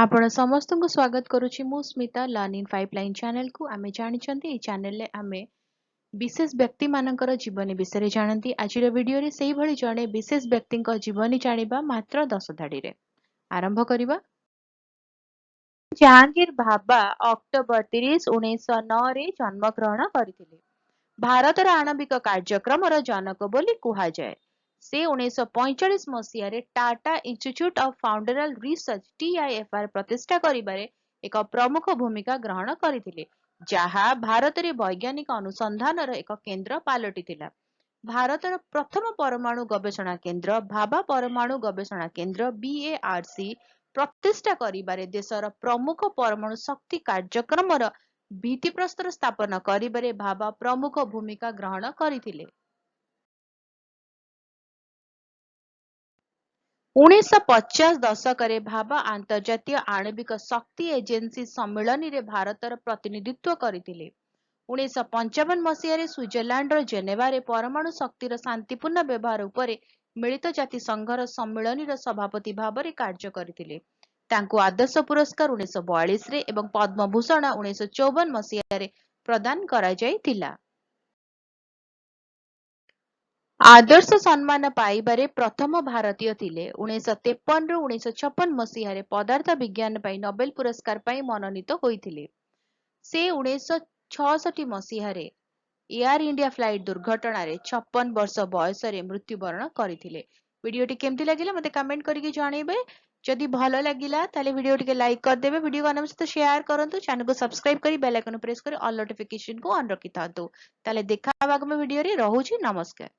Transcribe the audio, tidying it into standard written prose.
आपण समस्त को स्वागत करुछि मु स्मिता लर्निंग पाइपलाइन चैनल को आमे जानिछंती ए चैनल ले आमे विशेष व्यक्ति मानकर जीवनी विषय जानती आज वीडियो रे सेही भली जणे विशेष व्यक्ति जीवनी जानिबा मात्र 10 धाड़ी रे आरंभ करिबा। जहांगीर भाभा अक्टोबर 30 1909 रे जन्म ग्रहण करथिले। भारतर आणविक कार्यक्रम जनक बोली कुहा जाए। से 1945 मसीह Tata institute of fundamental research TIFR प्रतिष्ठा करिबारे एक प्रमुख भूमिका ग्रहण करथिले, जहा भारत रे वैज्ञानिक अनुसंधान एक केंद्र पालटिथिला। भारतर प्रथम परमाणु गवेषणा केंद्र भाभा परमाणु गवेषणा केंद्र BARC प्रतिष्ठा करिबारे देशर प्रमुख परमाणु शक्ति कार्यक्रम भित्तिप्रस्तर स्थापन करिबारे भाभा प्रमुख भूमिका ग्रहण करथिले। 1950 दशक भाभा अंतर्जातीय आणविक शक्ति एजेंसी सम्मेलन रे भारतर प्रतिनिधित्व करथिले। 1955 मसीह स्विट्जरलैंड जेनेवा रे परमाणु शक्तिर शांतिपूर्ण व्यवहार उपरे मिलित जाति संघर सम्मेलन सभापति भाव में कार्य करथिले। तांको आदर्श पुरस्कार 1942 रे एवं पद्मभूषण 1954 मसीह रे प्रदान करा जायतिला। आदर्श सम्मान पाइबारे प्रथम भारतीय थिले। 1953 रु 1956 मसीह पदार्थ विज्ञान पाई नोबेल पुरस्कार पाई मनोनीत होइथिले। से 1966 मसीह एयर इंडिया फ्लाइट दुर्घटना रे 56 वर्ष बयस रे मृत्युवरण करथिले। वीडियोटी केमती लागिला मते कमेंट करके जणाइबे। जदि भलो लागिला ताले वीडियो टिके लाइक कर देबे, वीडियो को सहित शेयर करंतु, चैनल को सब्सक्राइब करी बेल आइकन प्रेस करी ऑल नोटिफिकेशन को ऑन रखि थांतु। ताले देखा आगम वीडियो रे। रहूची नमस्कार।